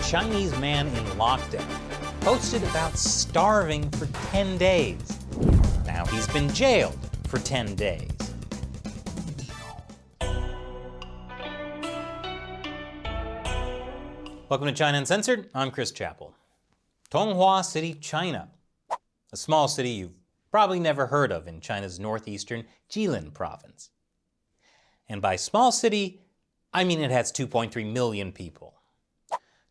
Chinese man in lockdown posted about starving for 10 days. Now he's been jailed for 10 days. Welcome to China Uncensored. I'm Chris Chappell. Tonghua City, China. A small city you've probably never heard of in China's northeastern Jilin province. And by small city, I mean it has 2.3 million people.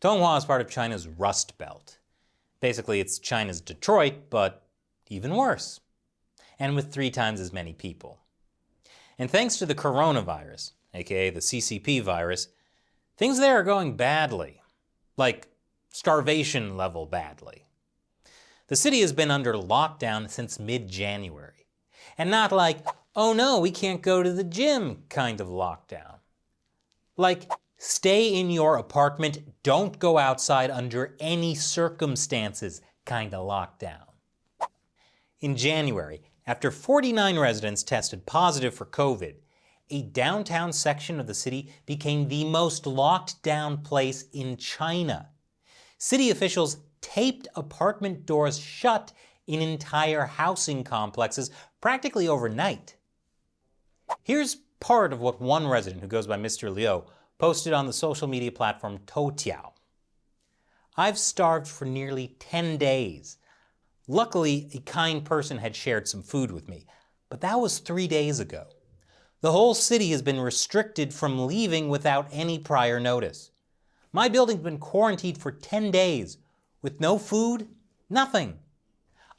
Tonghua is part of China's Rust Belt. Basically, it's China's Detroit, but even worse. And with 3 times as many people. And thanks to the coronavirus, aka the CCP virus, things there are going badly. Like starvation level badly. The city has been under lockdown since mid-January. And not like, oh no, we can't go to the gym kind of lockdown. Like, stay in your apartment, don't go outside under any circumstances kind of lockdown. In January, after 49 residents tested positive for COVID, a downtown section of the city became the most locked down place in China. City officials taped apartment doors shut in entire housing complexes practically overnight. Here's part of what one resident who goes by Mr. Liu posted on the social media platform Toutiao. I've starved for nearly 10 days. Luckily, a kind person had shared some food with me, but that was 3 days ago. The whole city has been restricted from leaving without any prior notice. My building's been quarantined for 10 days with no food, nothing.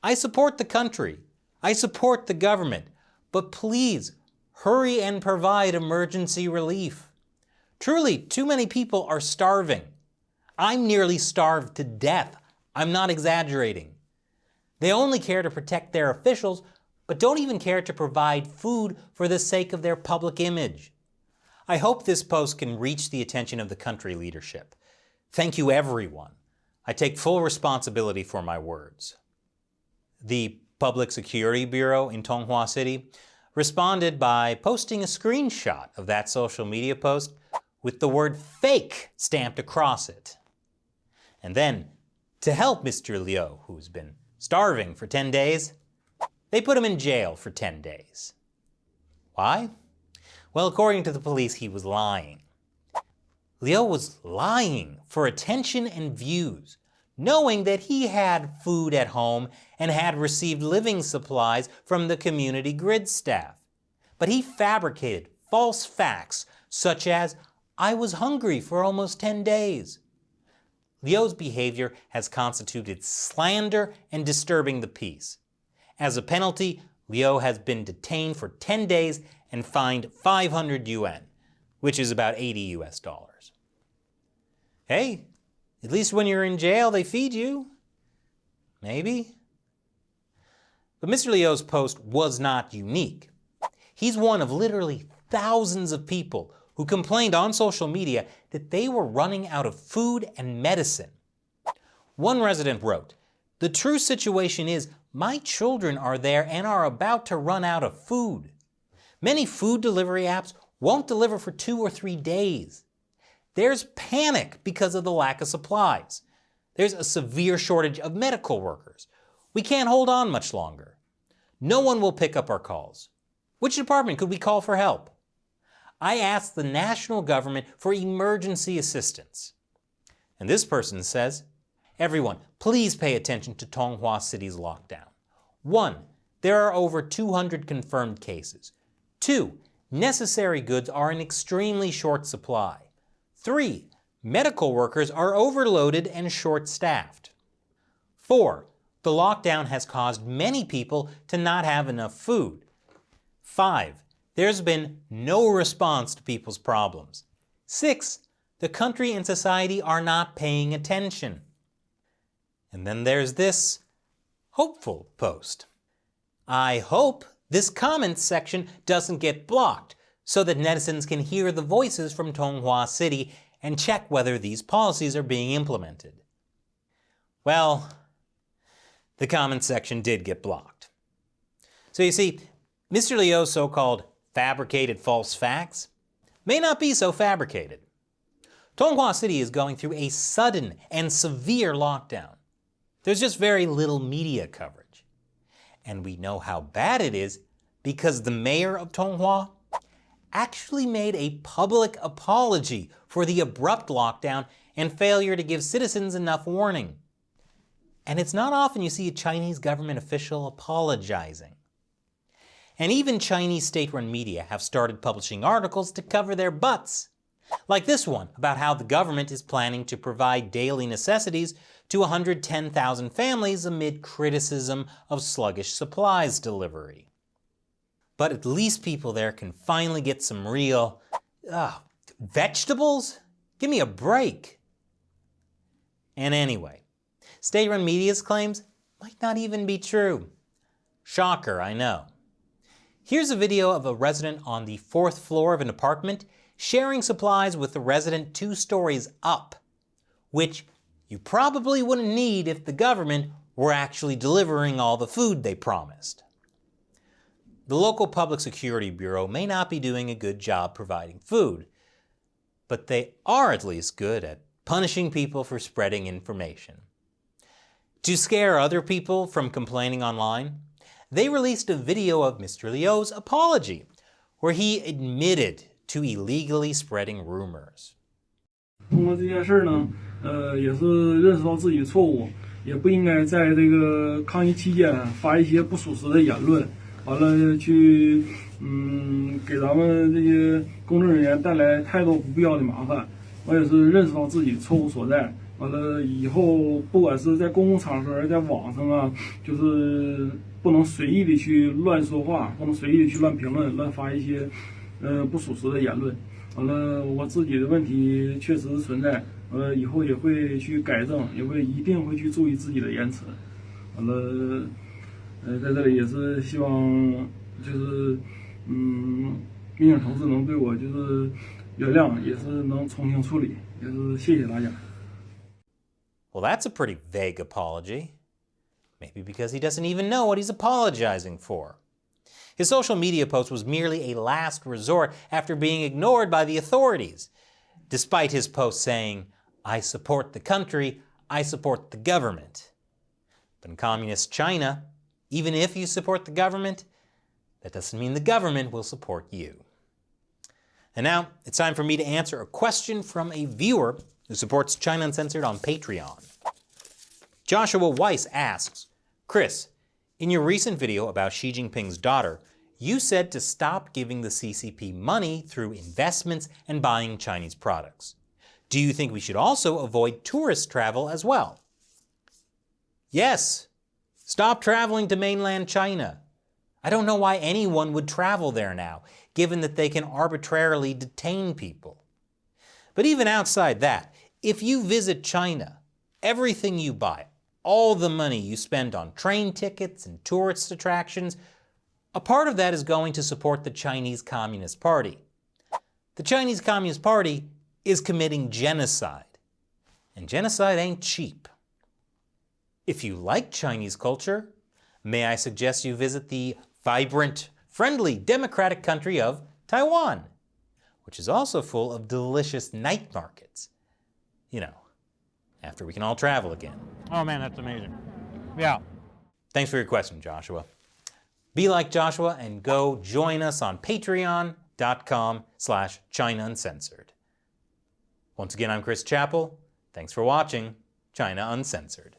I support the country. I support the government. But please, hurry and provide emergency relief. Truly, too many people are starving. I'm nearly starved to death. I'm not exaggerating. They only care to protect their officials, but don't even care to provide food for the sake of their public image. I hope this post can reach the attention of the country leadership. Thank you, everyone. I take full responsibility for my words. The Public Security Bureau in Tonghua City responded by posting a screenshot of that social media post with the word fake stamped across it. And then, to help Mr. Liu, who's been starving for 10 days, they put him in jail for 10 days. Why? Well, according to the police, he was lying. Liu was lying for attention and views, knowing that he had food at home and had received living supplies from the community grid staff. But he fabricated false facts such as, I was hungry for almost 10 days. Liu's behavior has constituted slander and disturbing the peace. As a penalty, Liu has been detained for 10 days and fined 500 yuan, which is about $80 US. Hey, at least when you're in jail, they feed you. Maybe. But Mr. Liu's post was not unique. He's one of literally thousands of people who complained on social media that they were running out of food and medicine. One resident wrote, "The true situation is my children are there and are about to run out of food. Many food delivery apps won't deliver for 2 or 3 days. There's panic because of the lack of supplies. There's a severe shortage of medical workers. We can't hold on much longer. No one will pick up our calls. Which department could we call for help? I asked the national government for emergency assistance." And this person says, "Everyone, please pay attention to Tonghua City's lockdown. 1. There are over 200 confirmed cases. 2. Necessary goods are in extremely short supply. 3. Medical workers are overloaded and short-staffed. 4. The lockdown has caused many people to not have enough food. 5. There's been no response to people's problems. 6. The country and society are not paying attention." And then there's this hopeful post. I hope this comments section doesn't get blocked so that netizens can hear the voices from Tonghua City and check whether these policies are being implemented. Well, the comments section did get blocked. So you see, Mr. Liu's so-called fabricated false facts may not be so fabricated. Tonghua City is going through a sudden and severe lockdown. There's just very little media coverage. And we know how bad it is because the mayor of Tonghua actually made a public apology for the abrupt lockdown and failure to give citizens enough warning. And it's not often you see a Chinese government official apologizing. And even Chinese state-run media have started publishing articles to cover their butts. Like this one about how the government is planning to provide daily necessities to 110,000 families amid criticism of sluggish supplies delivery. But at least people there can finally get some real, vegetables? Give me a break. And anyway, state-run media's claims might not even be true. Shocker, I know. Here's a video of a resident on the 4th floor of an apartment sharing supplies with the resident 2 stories up, which you probably wouldn't need if the government were actually delivering all the food they promised. The local Public Security Bureau may not be doing a good job providing food, but they are at least good at punishing people for spreading information. To scare other people from complaining online, they released a video of Mr. Liu's apology, where he admitted to illegally spreading rumors. 通过这件事呢，也是认识到自己的错误，也不应该在这个抗疫期间发一些不属实的言论，完了去给咱们这些公证人员带来太多不必要的麻烦。我也是认识到自己错误所在，完了以后不管是在公共场合，在网上啊，就是不能随意的去乱说话，不能随意的去乱评论、乱发一些不属实的言论。完了，我自己的问题确实存在，以后也会去改正，一定会去注意自己的言辞。完了，在这里也是希望就是民警同志能对我就是原谅，也是能从轻处理，也是谢谢大家。 Well, that's a pretty vague apology. Maybe because he doesn't even know what he's apologizing for. His social media post was merely a last resort after being ignored by the authorities, despite his post saying, "I support the country, I support the government." But in communist China, even if you support the government, that doesn't mean the government will support you. And now, it's time for me to answer a question from a viewer who supports China Uncensored on Patreon. Joshua Weiss asks, Chris, in your recent video about Xi Jinping's daughter, you said to stop giving the CCP money through investments and buying Chinese products. Do you think we should also avoid tourist travel as well? Yes. Stop traveling to mainland China. I don't know why anyone would travel there now, given that they can arbitrarily detain people. But even outside that, if you visit China, everything you buy, all the money you spend on train tickets and tourist attractions, a part of that is going to support the Chinese Communist Party. The Chinese Communist Party is committing genocide, and genocide ain't cheap. If you like Chinese culture, may I suggest you visit the vibrant, friendly, democratic country of Taiwan, which is also full of delicious night markets. You know, after we can all travel again. Oh man, that's amazing. Yeah. Thanks for your question, Joshua. Be like Joshua and go join us on patreon.com/China Uncensored. Once again, I'm Chris Chappell. Thanks for watching China Uncensored.